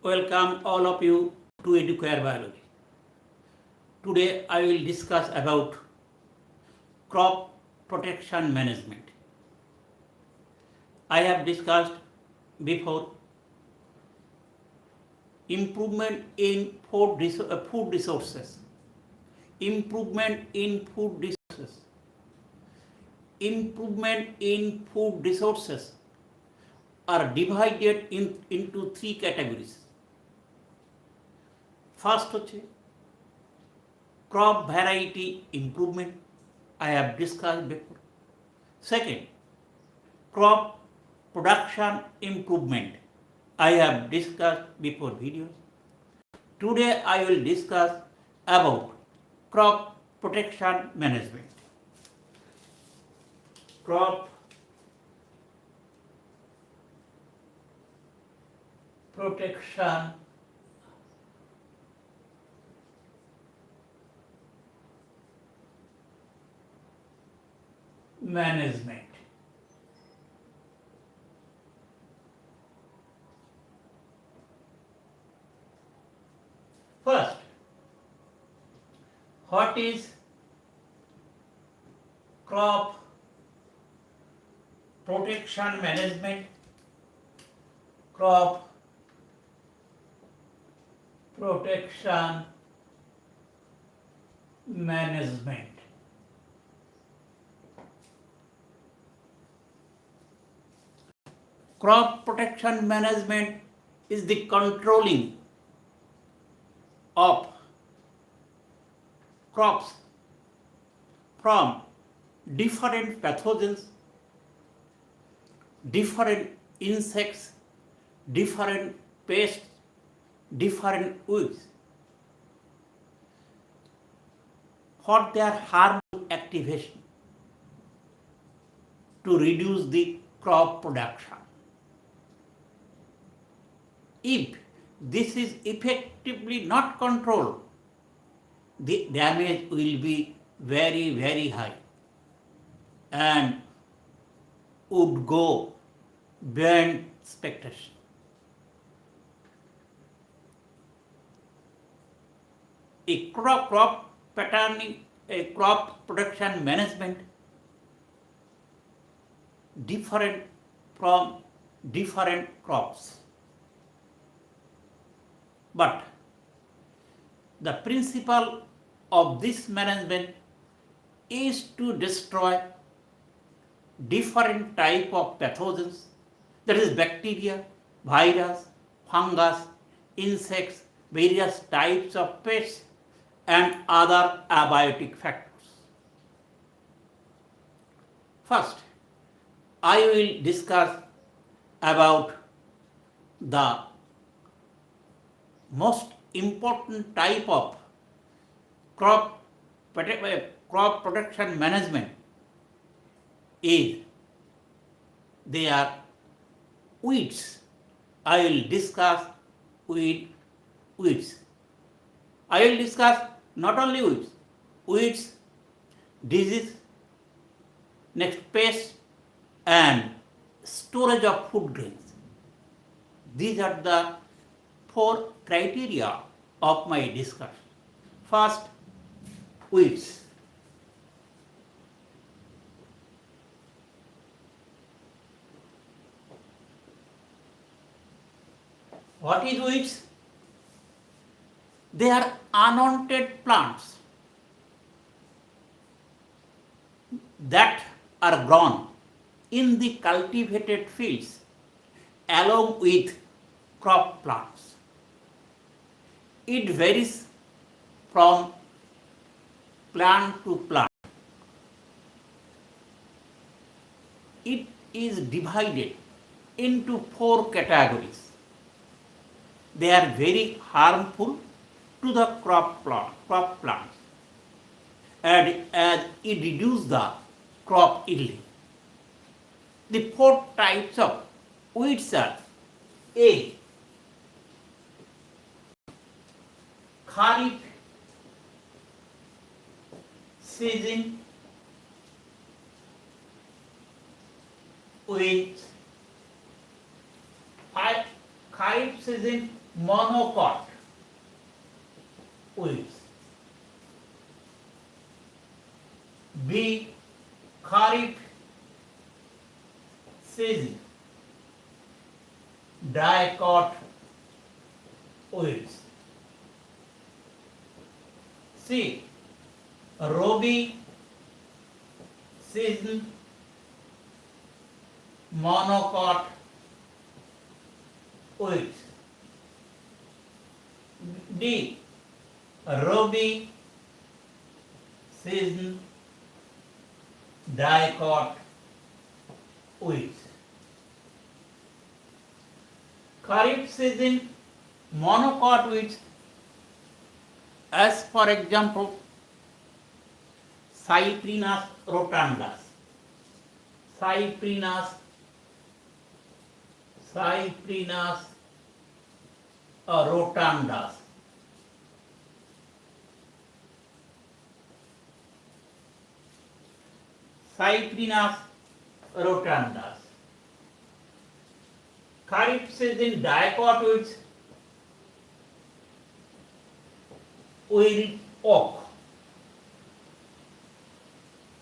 Welcome all of you to Educare Biology. Today I will discuss about crop protection management. I have discussed before improvement in food resources, improvement in food resources, improvement in food resources are divided into three categories. First হচ্ছে crop variety improvement, I have discussed before. Second, crop production improvement, I have discussed before videos. Today I will discuss about crop protection management. Crop protection management. First, what is crop protection management? Crop protection management. Crop protection management is the controlling of crops from different pathogens, different insects, different pests, different weeds for their harmful activation to reduce the crop production. If this is effectively not controlled, the damage will be very, very high and would go beyond expectation. A crop production management different from different crops. But the principle of this management is to destroy different type of pathogens, that is bacteria, virus, fungus, insects, various types of pests and other abiotic factors. First, I will discuss about the most important type of crop protection management is they are weeds. I will discuss weeds. I will discuss not only weeds, disease, next pest and storage of food grains. These are the four criteria of my discussion. First, weeds. What is weeds? They are unwanted plants that are grown in the cultivated fields along with crop plants. It varies from plant to plant. It is divided into four categories. They are very harmful to the crop plants and as it reduces the crop yielding. The four types of weeds are A. Kharif season weeds. Kharif season monocot weeds. B. Kharif season dicot weeds. C. Rabi season monocot weeds. D. Rabi season dicot weeds. Kharif season monocot weeds, as for example Cyprinus rotundus, Cyprinus rotundus, Cyprinus rotundus. Kharif season dicot weeds, weed oak.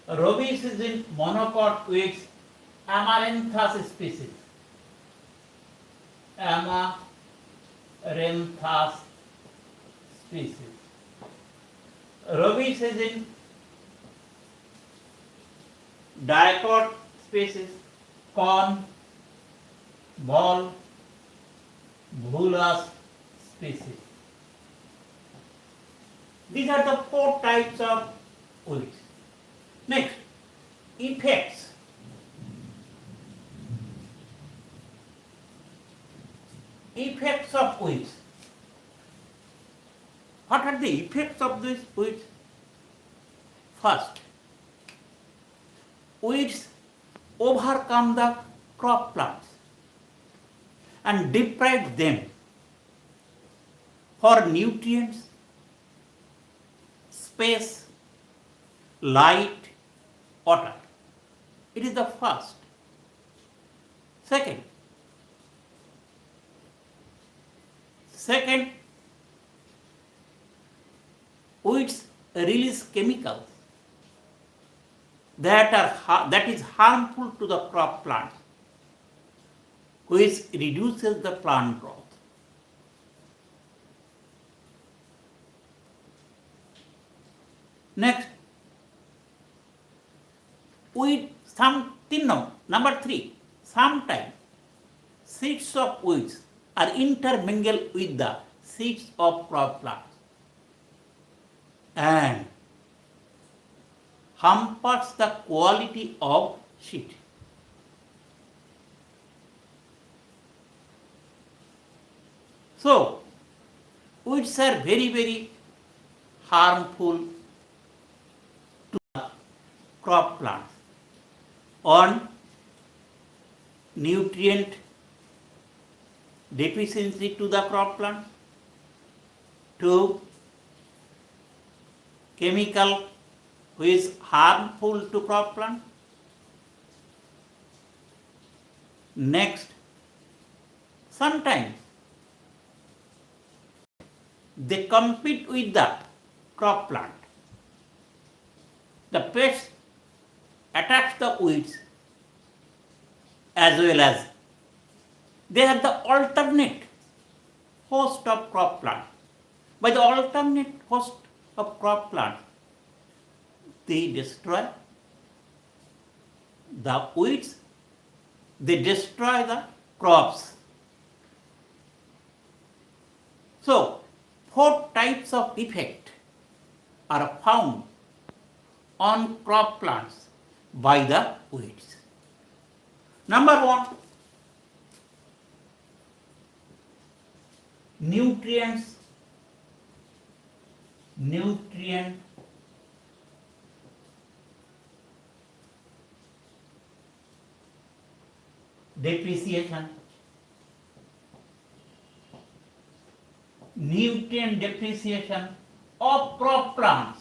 Rabi season monocot weeds, Amaranthus species. Amaranthus species. Rabi season dicot species, corn, ball, bulas species. These are the 4 types of weeds. Next, effects. Effects of weeds. What are the effects of these weeds? First, weeds overcome the crop plants and deprive them for nutrients, space, light, water. It is the first. Second, weeds release chemicals that is harmful to the crop plant, which reduces the plant growth. Next, number 3, sometimes seeds of weeds are intermingled with the seeds of crop plants and hampers the quality of seed. So, weeds are very harmful to the crop plants on nutrient deficiency to the crop plant, to chemical which is harmful to crop plant. Next, sometimes they compete with the crop plant. The pest attacks the weeds as well as they are the alternate host of crop plant. By the alternate host of crop plant, they destroy the weeds, they destroy the crops. So, 4 types of effect are found on crop plants by the weeds. Number 1, nutrient depreciation. Nutrient depreciation of crop plants.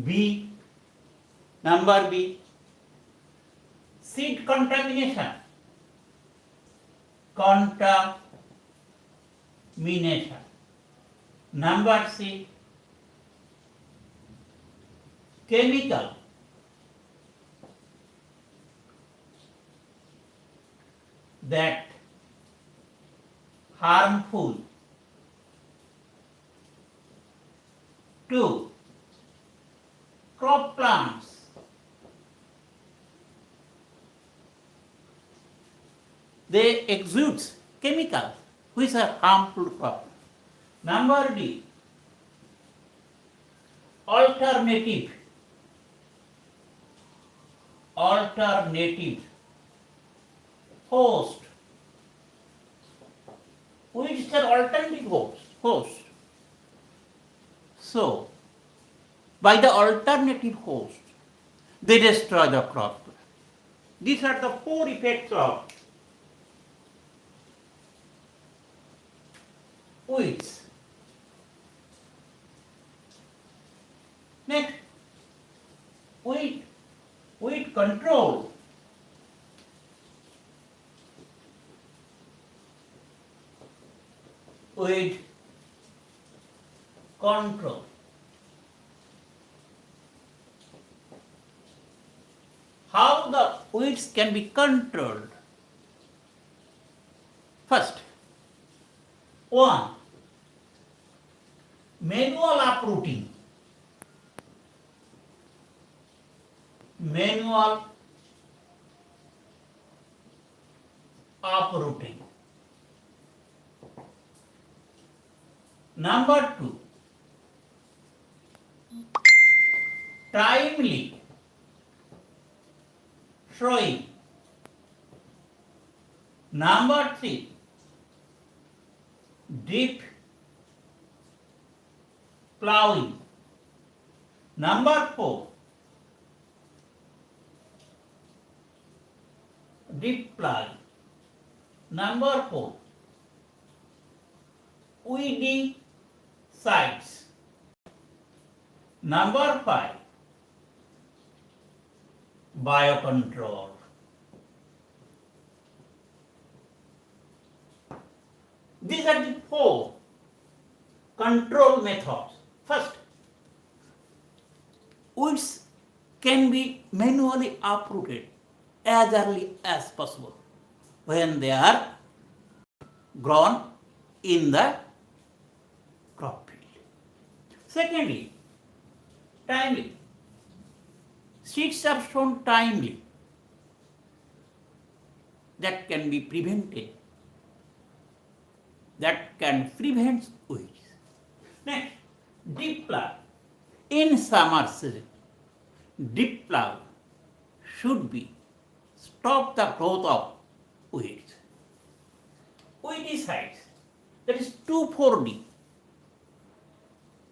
B. Number B, seed contamination. contamination. Number C, chemical that harmful to crop plants. They exude chemicals which are harmful to crop. Number D, alternative host. Which are alternative host. So, by the alternative host, they destroy the crop. These are the four effects of weeds. Next, weed control. Weed control. How the weeds can be controlled? First, one, manual uprooting. Manual uprooting. Number two, timely sowing. Number three, deep plowing. Number four, deep plowing. Number four, weedy sites. Number five, biocontrol. These are the four control methods. First, weeds can be manually uprooted as early as possible when they are grown in the crop field. Secondly, timely. Seeds are sown timely. That can be prevented. That can prevent weeds. Next, deep plow. In summer season, deep plow should be stop the growth of weeds. Weedicides, that is 2,4-D,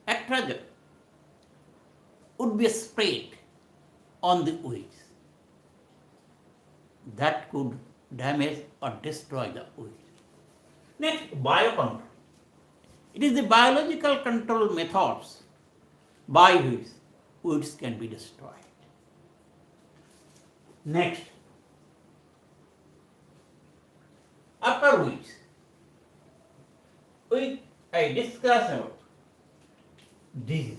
atrazine would be sprayed on the weeds. That could damage or destroy the weeds. Next, biocontrol. It is the biological control methods by which weeds can be destroyed. Next, after weeds, I discuss about disease.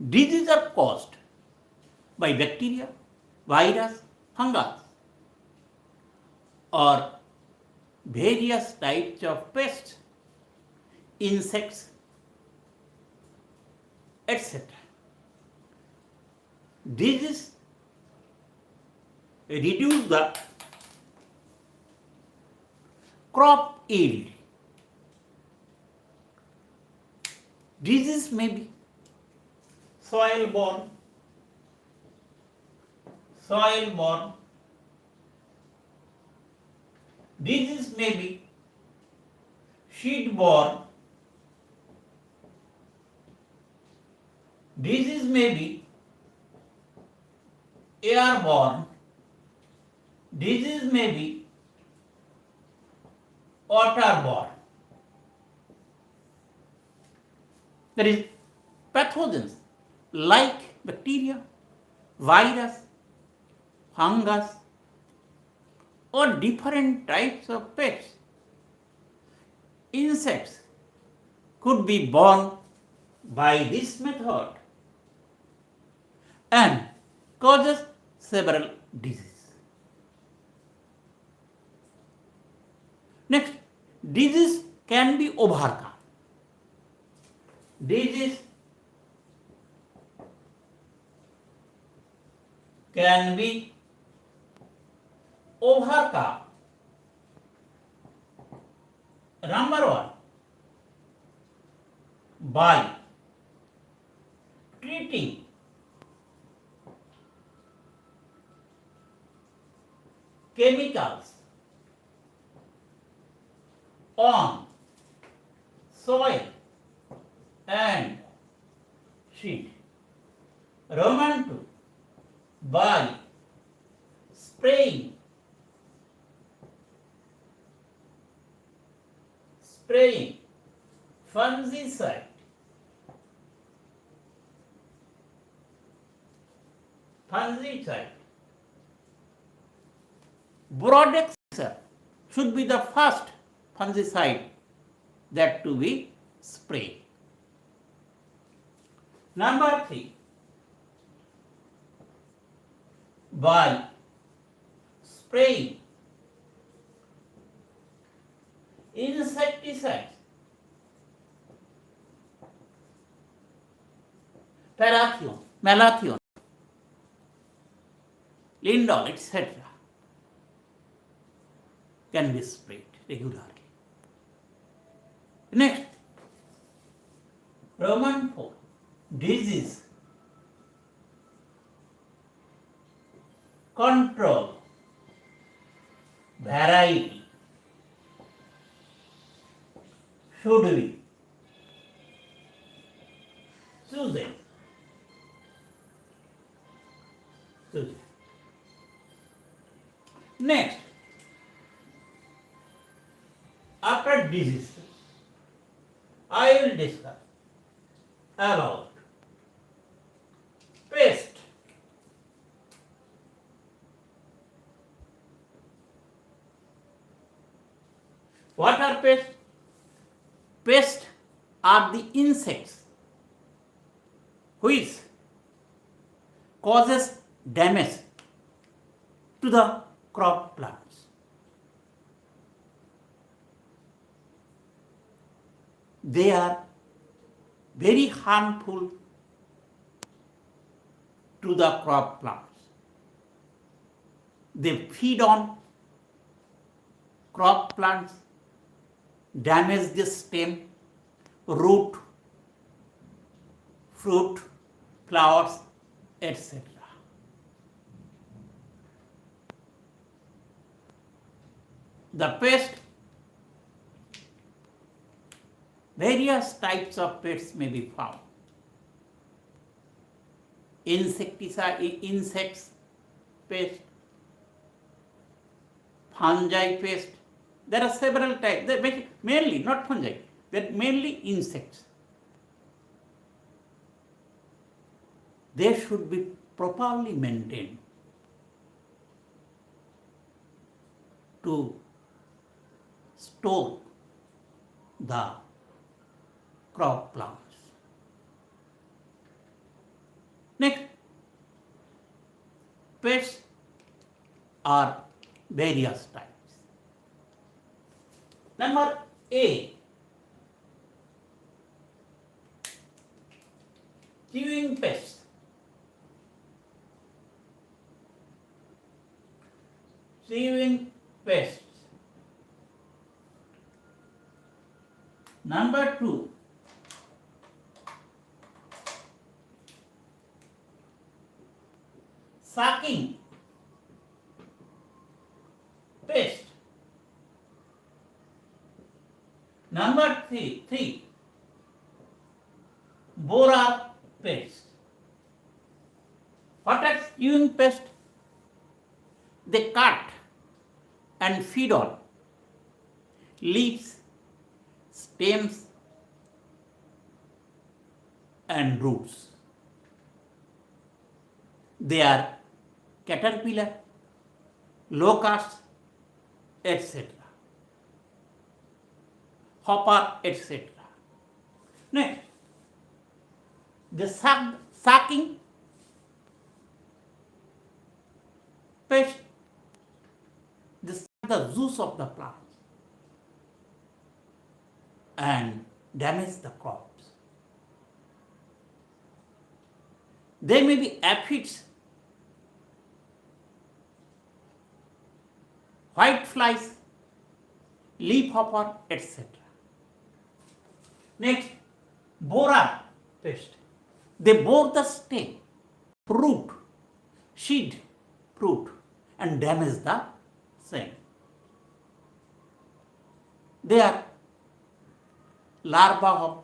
Diseases are caused by bacteria, virus, fungus, or various types of pests, insects, etc. Disease reduce the crop yield. Disease may be soil-borne, disease may be seed-borne, disease may be airborne, disease may be waterborne. There is pathogens like bacteria, virus, fungus, or different types of pests. Insects could be born by this method and causes several diseases. Next, disease can be overcome. Disease can be overcome. Number one, by treating chemicals on soil and seed. Roman 2, by spraying fungicide Broadex should be the first fungicide that to be sprayed. Number 3, by spraying insecticides, parathion, malathion, lindol, etc. can be sprayed regularly. Next, Roman 4, disease control, variety should be chosen. Next, after disease, I will discuss about pest. What are pests? Pests are the insects which causes damage to the crop plants. They are very harmful to the crop plants. They feed on crop plants, damage the stem, root, fruit, flowers, etc. The pest, various types of pests may be found. Insects pest, fungi pest. There are several types. Mainly, not fungi, they're mainly insects. They should be properly maintained to store the crop plants. Next, pests are various types. Number A, chewing pests. Chewing pests. Number 2, sucking pest. Number 3, borer pest. What are chewing pest? They cut and feed on leaves, stems, and roots. They are caterpillar, locust, etc. Hopper, etc. Next, the sucking pest, they suck the juice of the plants and damage the crops. They may be aphids, white flies, leafhopper, etc. Next, borer pest. They bore the stem, root, seed, fruit, and damage the same. They are larvae of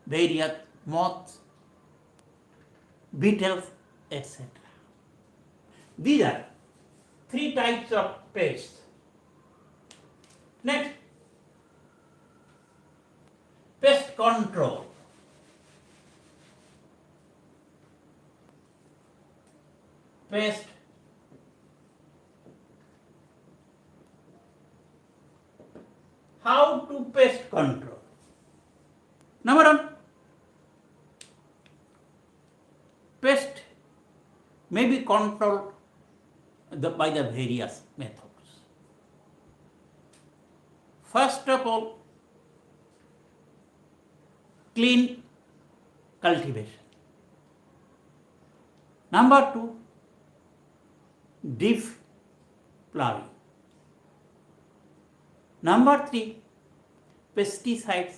various moths, beetles, etc. These are three types of pests. Next, pest control. Pest how to pest control. Number one, pest may be controlled by the various methods. First of all, clean cultivation. Number two, deep plowing. Number three, pesticides,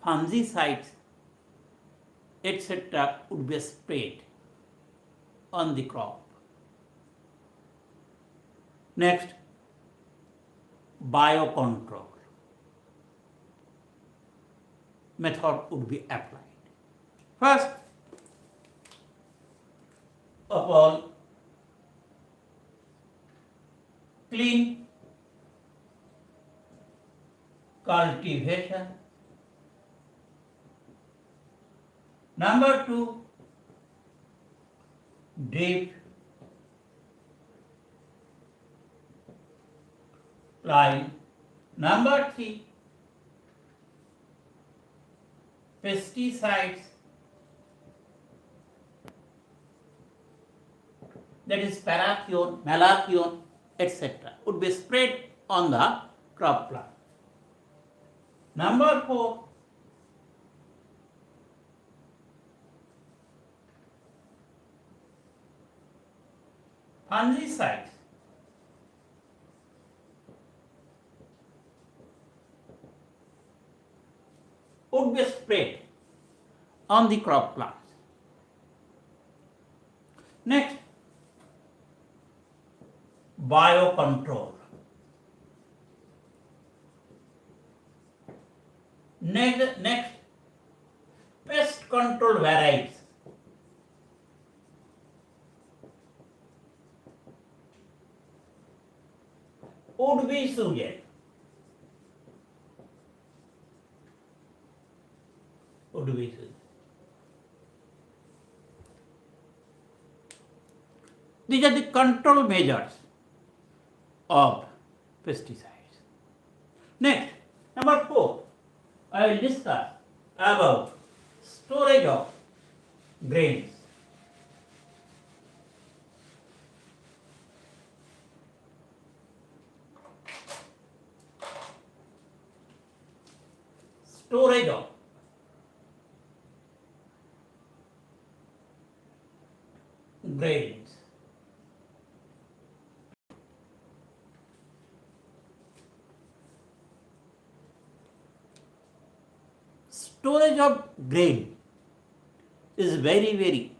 fungicides, etc. would be sprayed on the crop. Next, biocontrol method would be applied. First of all, clean cultivation. Number two, deep plowing. Number three, pesticides, that is parathion, malathion, etc. would be sprayed on the crop plant. Number four, fungicides. Would be sprayed on the crop plants. Next, biocontrol. Next, pest control varieties. Would be suited. Would be suited. These are the control measures of pesticides. Next, number four, I will discuss about storage of grains. Storage of grains. Storage of grain is very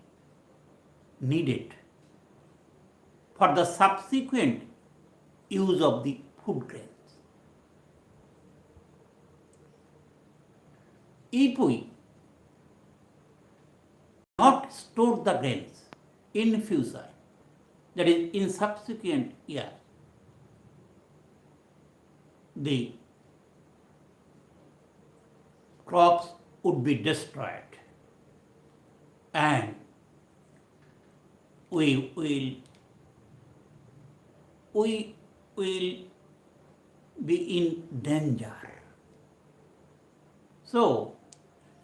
needed for the subsequent use of the food grains. If we not store the grains in future, that is in subsequent year, the crops would be destroyed and we will be in danger. So,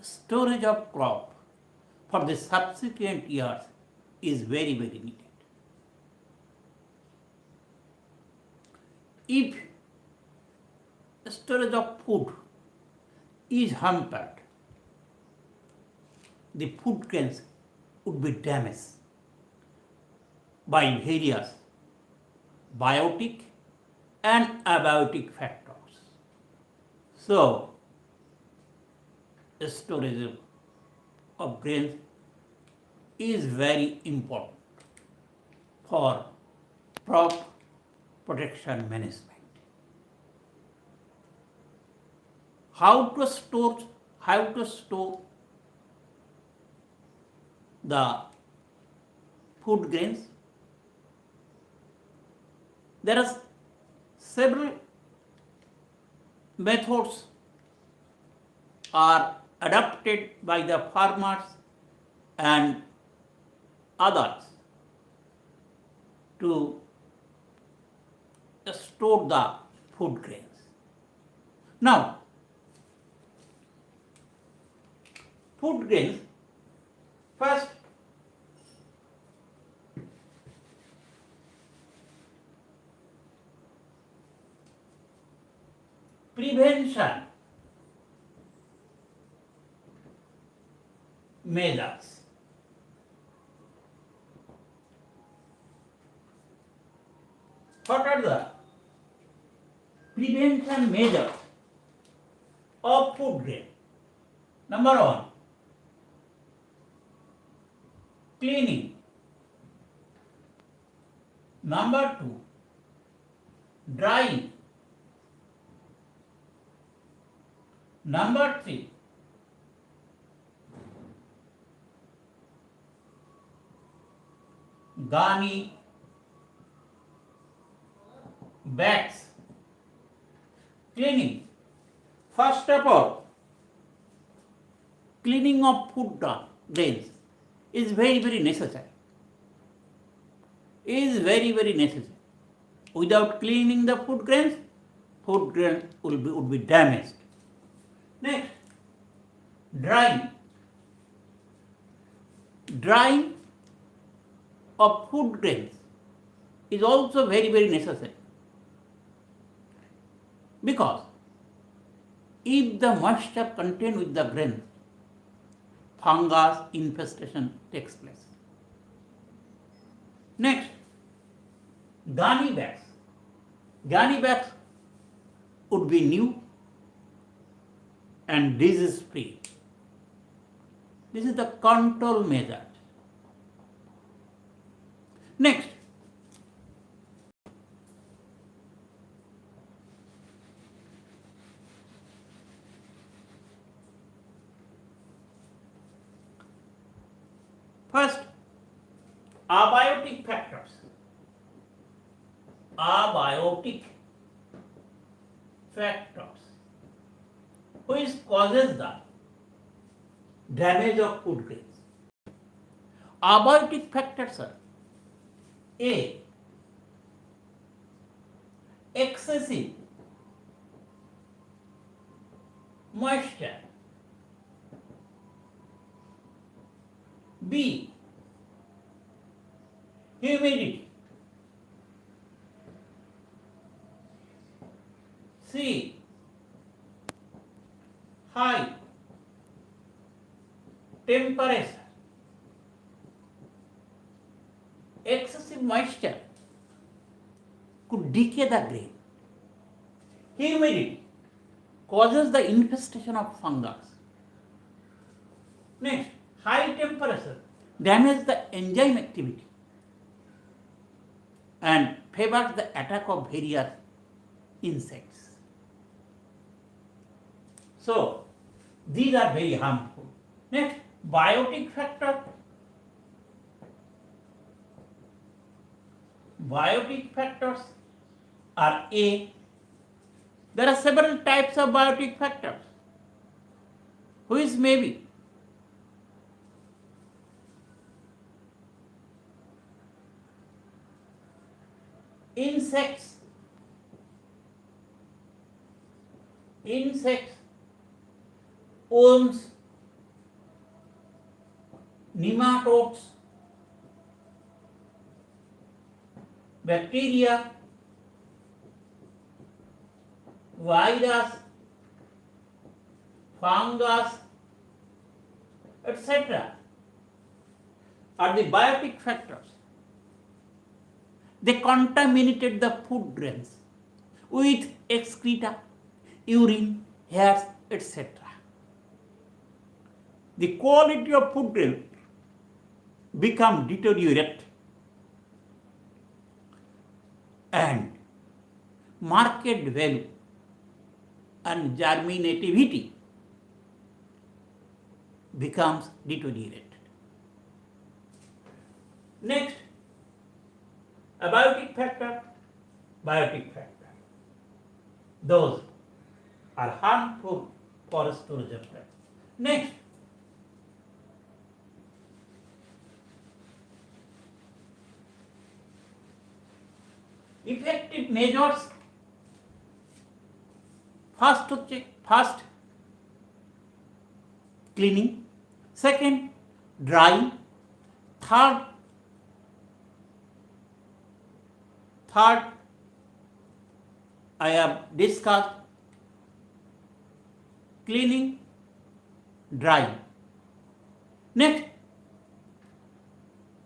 storage of crop for the subsequent years is very, very needed. If storage of food is hampered, the food grains would be damaged by various biotic and abiotic factors. So, storage of grains is very important for crop protection management. How to store the food grains? There are several methods are adopted by the farmers and others to store the food grains. Now, food grains, first prevention measures. What are the prevention measures of food grain? Number one, cleaning. Number two, drying. Number three, gunny bags. Cleaning. First of all, cleaning of food grains is very, very necessary. Without cleaning the food grains would be damaged. Next, drying. Drying of food grains is also very, very necessary, because if the moisture contained with the grain, fungus infestation takes place. Next, gunny bags. Gunny bags would be new and disease free. This is the control measure. Next, first, abiotic factors. Abiotic factors which causes the damage of food grains. Abiotic factors are A. Excessive moisture. B. Humidity. C. High temperature. Excessive moisture could decay the grain. Humidity causes the infestation of fungus. Next, high temperature damages the enzyme activity and favors the attack of various insects. So, these are very harmful. Next, biotic factor. Biotic factors are A. There are several types of biotic factors, which may be insects, worms, nematodes, bacteria, virus, fungus, etc. are the biotic factors. They contaminated the food drains with excreta, urine, hairs, etc. The quality of food drain become deteriorate and market value and germinativity becomes deteriorated. Next, abiotic factor, biotic factor. Those are harmful for storage of fat. Next, effective measures. First, cleaning. Second, drying. Third, I have discussed cleaning, drying. Next,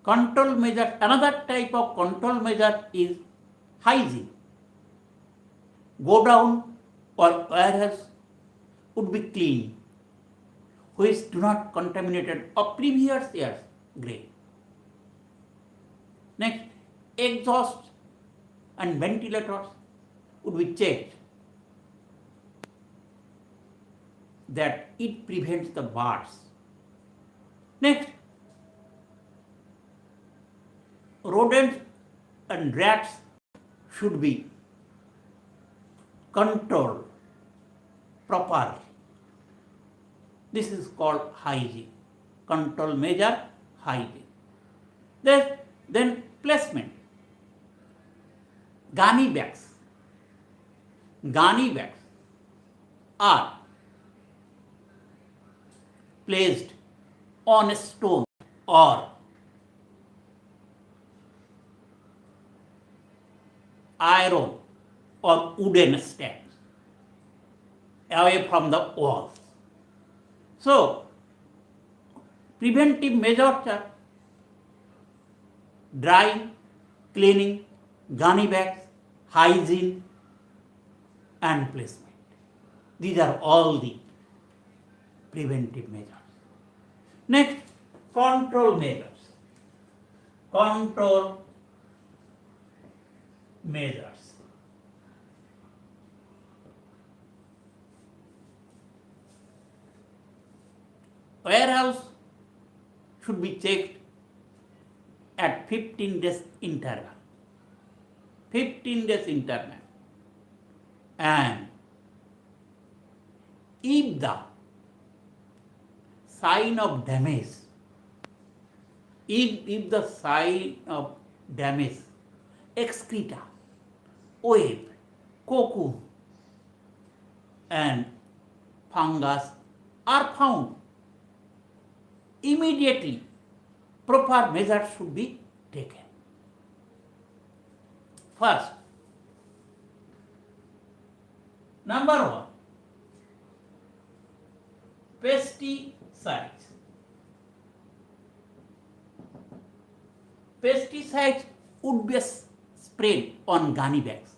control measure. Another type of control measure is hygiene. Go down or warehouse would be clean, which do not contaminated of previous year's grain. Next, exhaust and ventilators would be checked that it prevents the birds. Next, rodents and rats should be controlled properly. This is called hygiene. Control measure, hygiene. Then placement. Gunny bags are placed on a stone or iron or wooden stands away from the walls. So, preventive measures are drying, cleaning, gunny bags, hygiene, and placement. These are all the preventive measures. Next, control measures. Warehouse should be checked at 15 days interval. And if the sign of damage, excreta, web, cocoon, and fungus are found, immediately proper measures should be taken. First, number 1, pesticides. Pesticides would be sprayed on gunny bags.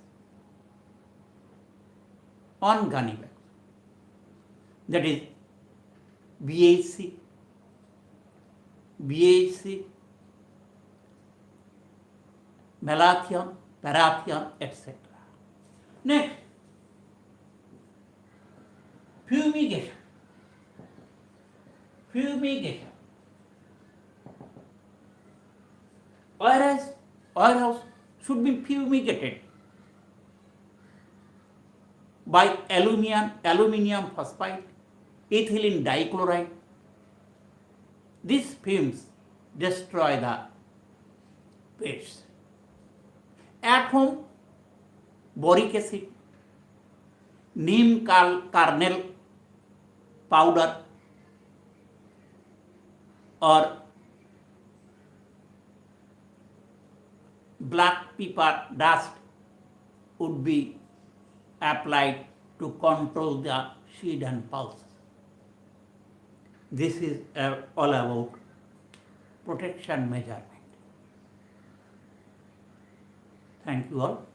That is BAC, malathion, parathion, etc. Next, fumigation. Warehouse should be fumigated by aluminium phosphide, ethylene dichloride. These fumes destroy the pests. At home, boric acid, neem kernel powder, or black pepper dust would be applied to control the seed and pulse. This is all about protection measurement. Thank you all.